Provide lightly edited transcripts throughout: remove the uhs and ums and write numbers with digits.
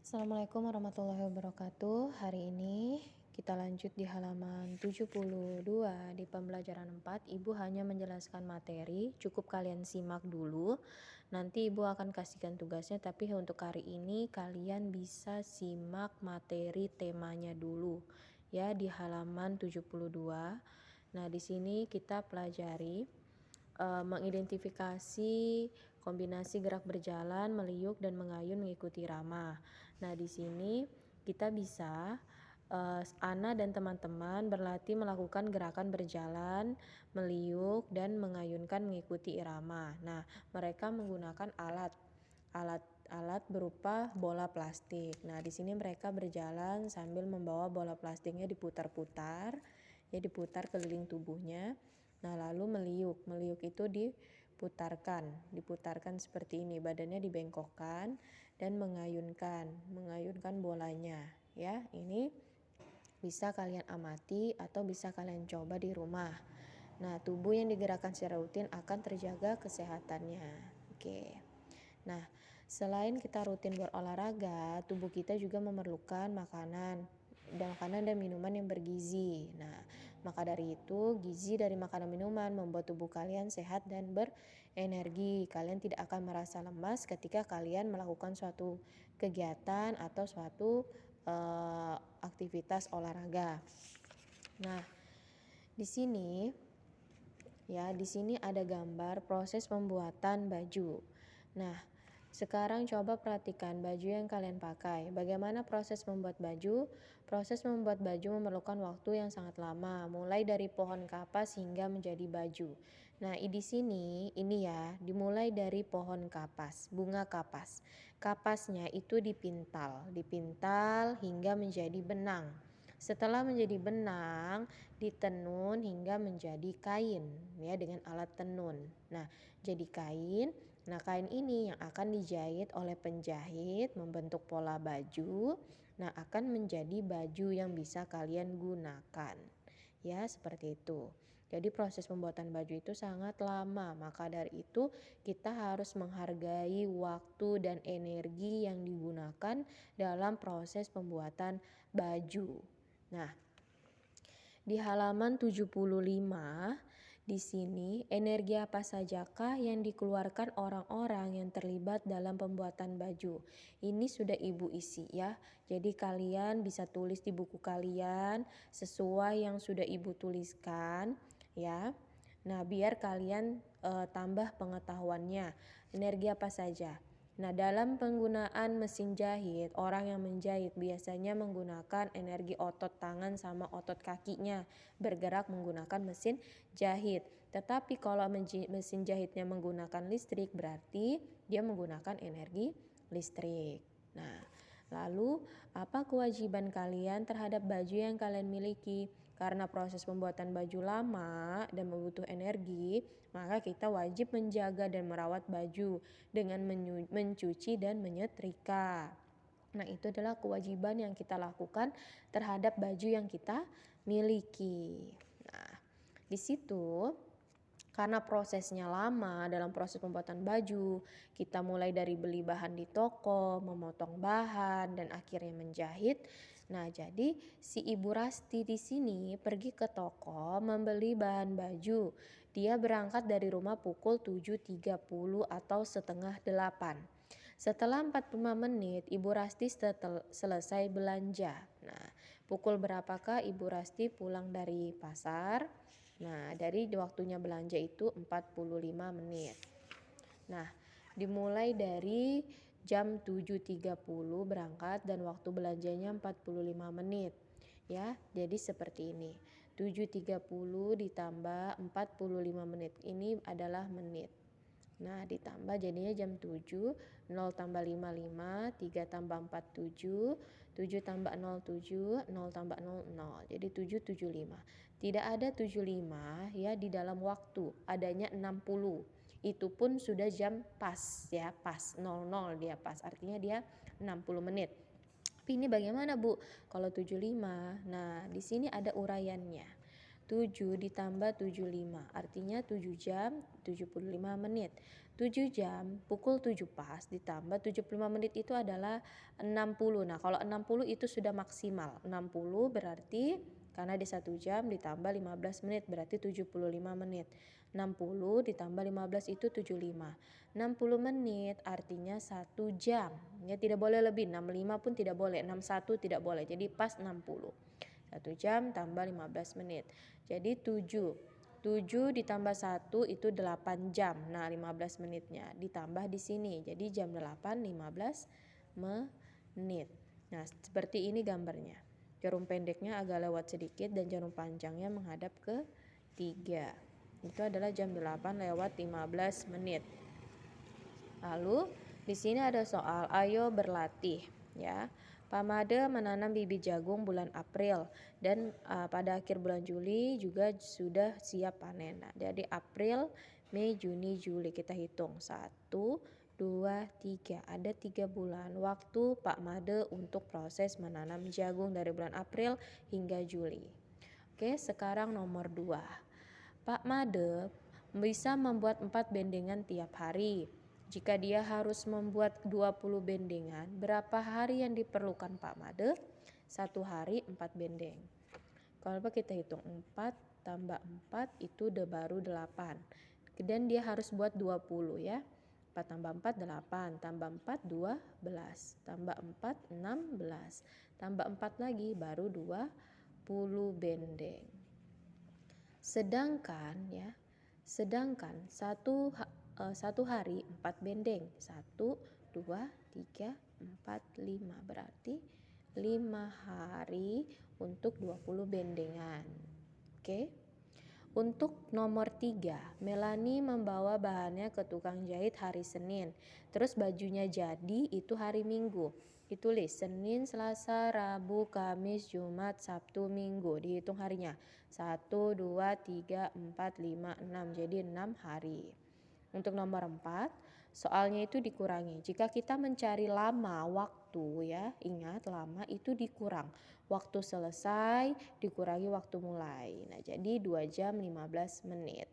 Assalamualaikum warahmatullahi wabarakatuh. Hari ini kita lanjut di halaman 72 di pembelajaran 4. Ibu hanya menjelaskan materi, cukup kalian simak dulu. Nanti Ibu akan kasihkan tugasnya, tapi untuk hari ini kalian bisa simak materi temanya dulu ya di halaman 72. Nah, di sini kita pelajari mengidentifikasi kombinasi gerak berjalan, meliuk, dan mengayun mengikuti irama. Nah, di sini kita bisa Ana dan teman-teman berlatih melakukan gerakan berjalan, meliuk, dan mengayunkan mengikuti irama. Nah, mereka menggunakan alat berupa bola plastik. Nah, di sini mereka berjalan sambil membawa bola plastiknya diputar-putar, ya diputar keliling tubuhnya. Nah, lalu meliuk itu diputarkan seperti ini, badannya dibengkokkan dan mengayunkan bolanya. Ya, ini bisa kalian amati atau bisa kalian coba di rumah. Nah, tubuh yang digerakkan secara rutin akan terjaga kesehatannya. Oke. Nah, selain kita rutin berolahraga, tubuh kita juga memerlukan makanan dan minuman yang bergizi. Nah, maka dari itu, gizi dari makanan minuman membuat tubuh kalian sehat dan berenergi. Kalian tidak akan merasa lemas ketika kalian melakukan suatu kegiatan atau suatu aktivitas olahraga. Nah, di sini ada gambar proses pembuatan baju. Nah, sekarang coba perhatikan baju yang kalian pakai. Bagaimana proses membuat baju? Proses membuat baju memerlukan waktu yang sangat lama, mulai dari pohon kapas hingga menjadi baju. Nah, di sini dimulai dari pohon kapas, bunga kapas. Kapasnya itu dipintal hingga menjadi benang. Setelah menjadi benang, ditenun hingga menjadi kain ya dengan alat tenun. Nah, jadi kain. Nah, kain ini yang akan dijahit oleh penjahit membentuk pola baju. Nah, akan menjadi baju yang bisa kalian gunakan. Ya, seperti itu. Jadi proses pembuatan baju itu sangat lama, maka dari itu kita harus menghargai waktu dan energi yang digunakan dalam proses pembuatan baju. Nah, di halaman 75 di sini energi apa sajakah yang dikeluarkan orang-orang yang terlibat dalam pembuatan baju? Ini sudah Ibu isi ya. Jadi kalian bisa tulis di buku kalian sesuai yang sudah Ibu tuliskan ya. Nah, biar kalian tambah pengetahuannya. Energi apa saja? Nah, dalam penggunaan mesin jahit, orang yang menjahit biasanya menggunakan energi otot tangan sama otot kakinya bergerak menggunakan mesin jahit. Tetapi kalau mesin jahitnya menggunakan listrik, berarti dia menggunakan energi listrik. Nah, lalu apa kewajiban kalian terhadap baju yang kalian miliki? Karena proses pembuatan baju lama dan membutuh energi, maka kita wajib menjaga dan merawat baju dengan mencuci dan menyetrika. Nah, itu adalah kewajiban yang kita lakukan terhadap baju yang kita miliki. Nah, di situ karena prosesnya lama dalam proses pembuatan baju, kita mulai dari beli bahan di toko, memotong bahan, dan akhirnya menjahit. Nah, jadi si Ibu Rasti di sini pergi ke toko membeli bahan baju. Dia berangkat dari rumah pukul 7.30 atau setengah 8. Setelah 45 menit, Ibu Rasti selesai belanja. Nah, pukul berapakah Ibu Rasti pulang dari pasar? Nah, dari waktunya belanja itu 45 menit. Nah, dimulai dari jam 7.30 berangkat dan waktu belanjanya 45 menit. Ya, jadi seperti ini. 7.30 ditambah 45 menit. Ini adalah menit. Nah, ditambah jadinya jam 7, 0 tambah 55, 3 tambah 4, 7, 7 tambah 0, 7, 0 tambah 0, 0. Jadi 775. Tidak ada 75 ya di dalam waktu, adanya 60. Itu pun sudah jam pas ya, pas 00 dia pas. Artinya dia 60 menit. Tapi ini bagaimana Bu kalau 75? Nah, di sini ada uraiannya. 7 ditambah 75, artinya 7 jam 75 menit. 7 jam pukul 7 pas ditambah 75 menit itu adalah 60. Nah, kalau 60 itu sudah maksimal. 60 berarti karena di 1 jam ditambah 15 menit berarti 75 menit. 60 ditambah 15 itu 75. 60 menit artinya 1 jam. Ya, tidak boleh lebih, 65 pun tidak boleh, 61 tidak boleh. Jadi pas 60. 1 jam tambah 15 menit. Jadi 7 ditambah 1 itu 8 jam. Nah, 15 menitnya ditambah di sini. Jadi jam 8 15 menit. Nah, seperti ini gambarnya. Jarum pendeknya agak lewat sedikit dan jarum panjangnya menghadap ke 3. Itu adalah jam 8 lewat 15 menit. Lalu di sini ada soal, ayo berlatih ya. Pak Made menanam bibit jagung bulan April dan pada akhir bulan Juli juga sudah siap panen. Nah, jadi April, Mei, Juni, Juli kita hitung 1, 2, 3. Ada 3 bulan waktu Pak Made untuk proses menanam jagung dari bulan April hingga Juli. Oke, sekarang nomor 2. Pak Made bisa membuat 4 bendengan tiap hari. Jika dia harus membuat 20 bendengan, berapa hari yang diperlukan Pak Made? 1 hari 4 bendeng. Kalau kita hitung 4 tambah 4 itu baru 8. Dan dia harus buat 20 ya. 4 tambah 4 8, tambah 4 12, tambah 4 16, tambah 4 lagi baru 20 bendeng. Sedangkan satu hari 4 bendeng. 1, 2, 3, 4, 5. Berarti 5 hari untuk 20 bendengan. Oke. Untuk nomor 3, Melani membawa bahannya ke tukang jahit hari Senin. Terus bajunya jadi itu hari Minggu. Ditulis Senin, Selasa, Rabu, Kamis, Jumat, Sabtu, Minggu. Dihitung harinya. 1, 2, 3, 4, 5, 6. Jadi 6 hari. Untuk nomor 4, soalnya itu dikurangi. Jika kita mencari lama waktu ya, ingat lama itu dikurang. Waktu selesai dikurangi waktu mulai. Nah, jadi 2 jam 15 menit.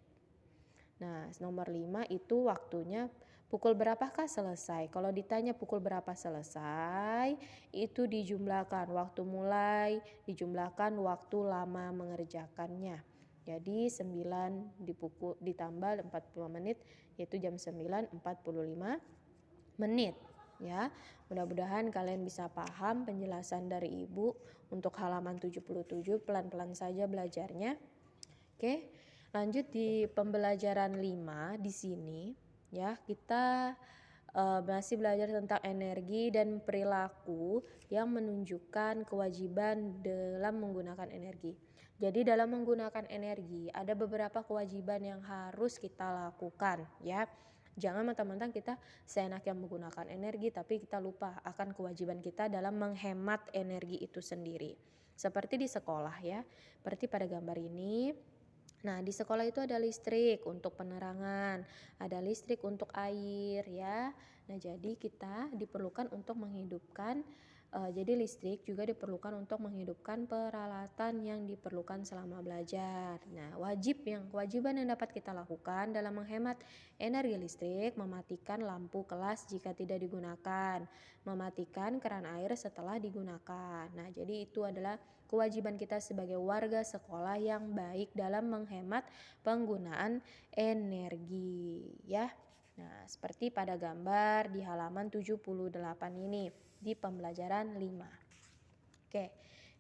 Nah, nomor 5 itu waktunya pukul berapakah selesai? Kalau ditanya pukul berapa selesai, itu dijumlahkan waktu mulai, dijumlahkan waktu lama mengerjakannya. Jadi 9 ditambah 45 menit yaitu jam 9 45 menit ya. Mudah-mudahan kalian bisa paham penjelasan dari Ibu untuk halaman 77, pelan-pelan saja belajarnya. Oke, lanjut di pembelajaran 5 di sini ya. Kita masih belajar tentang energi dan perilaku yang menunjukkan kewajiban dalam menggunakan energi. Jadi dalam menggunakan energi ada beberapa kewajiban yang harus kita lakukan ya. Jangan mentang-mentang kita seenaknya menggunakan energi tapi kita lupa akan kewajiban kita dalam menghemat energi itu sendiri. Seperti di sekolah ya. Seperti pada gambar ini. Nah, di sekolah itu ada listrik untuk penerangan, ada listrik untuk air ya. Nah, jadi kita diperlukan untuk menghidupkan jadi listrik juga diperlukan untuk menghidupkan peralatan yang diperlukan selama belajar. Nah, kewajiban yang dapat kita lakukan dalam menghemat energi listrik, mematikan lampu kelas jika tidak digunakan, mematikan keran air setelah digunakan. Nah, jadi itu adalah kewajiban kita sebagai warga sekolah yang baik dalam menghemat penggunaan energi ya. Nah, seperti pada gambar di halaman 78 ini di pembelajaran 5. Oke.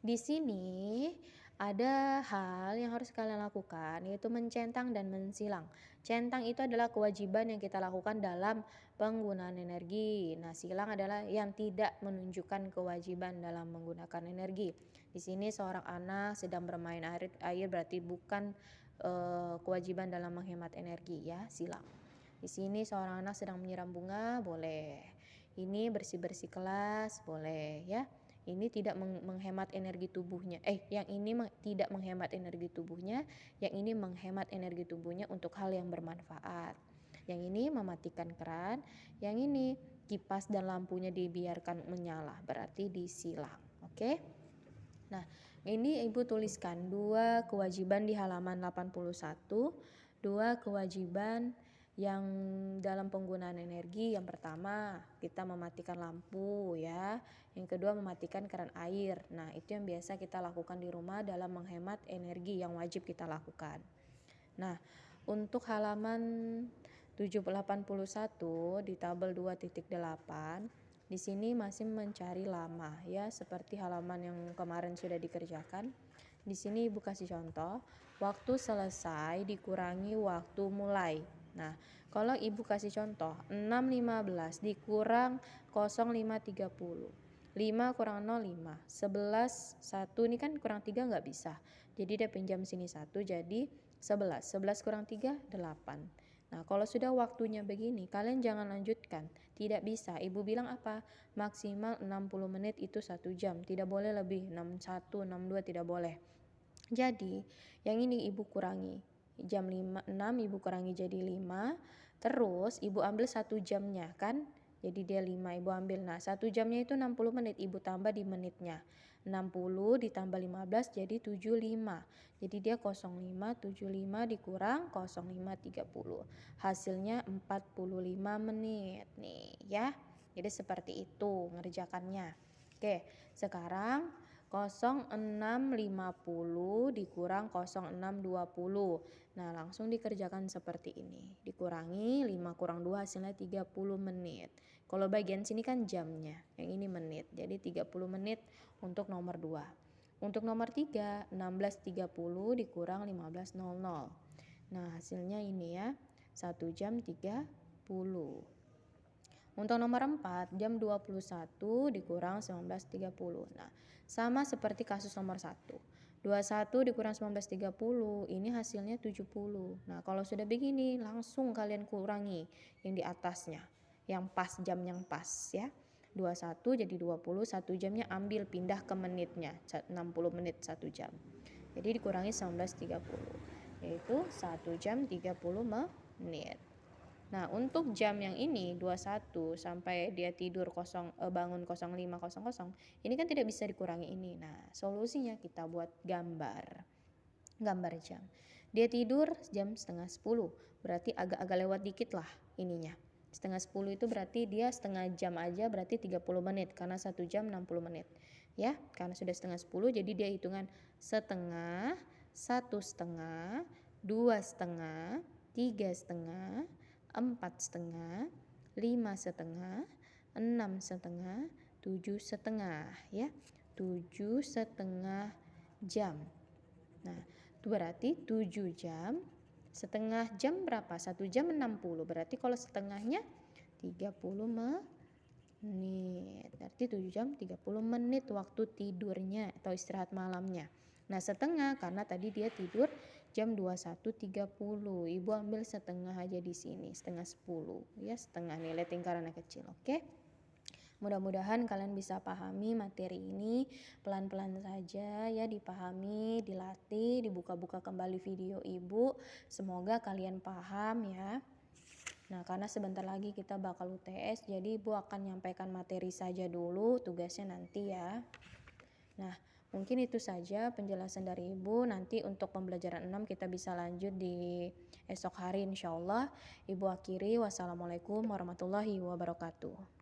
Di sini ada hal yang harus kalian lakukan yaitu mencentang dan mensilang. Centang itu adalah kewajiban yang kita lakukan dalam penggunaan energi. Nah, silang adalah yang tidak menunjukkan kewajiban dalam menggunakan energi. Di sini seorang anak sedang bermain air berarti bukan kewajiban dalam menghemat energi ya, silang. Di sini seorang anak sedang menyiram bunga, boleh. Ini bersih-bersih kelas, boleh ya. Ini tidak menghemat energi tubuhnya. Yang ini tidak menghemat energi tubuhnya, yang ini menghemat energi tubuhnya untuk hal yang bermanfaat. Yang ini mematikan keran, yang ini kipas dan lampunya dibiarkan menyala, berarti disilang. Oke? Nah, ini Ibu tuliskan 2 kewajiban di halaman 81, 2 kewajiban yang dalam penggunaan energi. Yang pertama, kita mematikan lampu ya. Yang kedua, mematikan keran air. Nah, itu yang biasa kita lakukan di rumah dalam menghemat energi yang wajib kita lakukan. Nah, untuk halaman 781 di tabel 2.8, di sini masih mencari lama ya, seperti halaman yang kemarin sudah dikerjakan. Di sini Ibu kasih contoh, waktu selesai dikurangi waktu mulai. Nah, kalau Ibu kasih contoh 6.15 dikurang 05.30. 5 kurang 0, 5. 11, 1 ini kan kurang 3 nggak bisa. Jadi dia pinjam sini 1, jadi 11. 11 kurang 3, 8. Nah, kalau sudah waktunya begini, kalian jangan lanjutkan. Tidak bisa. Ibu bilang apa? Maksimal 60 menit itu 1 jam. Tidak boleh lebih. 61, 62 tidak boleh. Jadi, yang ini Ibu kurangi. Jam 6 Ibu kurangi jadi 5. Terus Ibu ambil 1 jamnya kan? Jadi dia 5 Ibu ambil. Nah, 1 jamnya itu 60 menit. Ibu tambah di menitnya. 60 ditambah 15 jadi 75. Jadi dia 05, 75 dikurang 05, 30. Hasilnya 45 menit nih ya. Jadi seperti itu ngerjakannya. Oke, sekarang 06.50 dikurang 06.20. Nah, langsung dikerjakan seperti ini. Dikurangi 5 kurang 2 hasilnya 30 menit. Kalau bagian sini kan jamnya, yang ini menit. Jadi 30 menit untuk nomor 2. Untuk nomor 3, 16.30 dikurang 15.00. Nah, hasilnya ini ya, 1 jam 30. Untuk nomor 4, jam 21 dikurang 19.30. Nah, sama seperti kasus nomor 1. 21 dikurang 19.30, ini hasilnya 70. Nah, kalau sudah begini, langsung kalian kurangi yang di atasnya. Yang pas, jam yang pas ya. 21 jadi 20, 1 jamnya ambil pindah ke menitnya, 60 menit 1 jam. Jadi dikurangi 19.30, yaitu 1 jam 30 menit. Nah, untuk jam yang ini 21 sampai dia tidur bangun 05.00, ini kan tidak bisa dikurangi ini. Nah, solusinya kita buat gambar jam. Dia tidur jam setengah 10, berarti agak-agak lewat dikit lah ininya. Setengah 10 itu berarti dia setengah jam aja, berarti 30 menit karena 1 jam 60 menit. Ya, karena sudah setengah 10 jadi dia hitungan setengah, 1,5, 2,5, 3,5, 4,5, 5,5, 6,5, 7,5 ya. 7,5 jam. Nah, itu berarti 7 jam. Setengah jam berapa? 1 jam 60. Berarti kalau setengahnya 30 menit. Berarti 7 jam 30 menit waktu tidurnya atau istirahat malamnya. Nah, setengah karena tadi dia tidur jam 21.30. Ibu ambil setengah aja di sini, setengah 10 ya, setengah nilai lingkarannya kecil. Oke. Mudah-mudahan kalian bisa pahami materi ini pelan-pelan saja ya, dipahami, dilatih, dibuka-buka kembali video Ibu. Semoga kalian paham ya. Nah, karena sebentar lagi kita bakal UTS, jadi Ibu akan nyampaikan materi saja dulu, tugasnya nanti ya. Nah, mungkin itu saja penjelasan dari Ibu. Nanti untuk pembelajaran 6 kita bisa lanjut di esok hari insyaallah. Ibu akhiri, wassalamualaikum warahmatullahi wabarakatuh.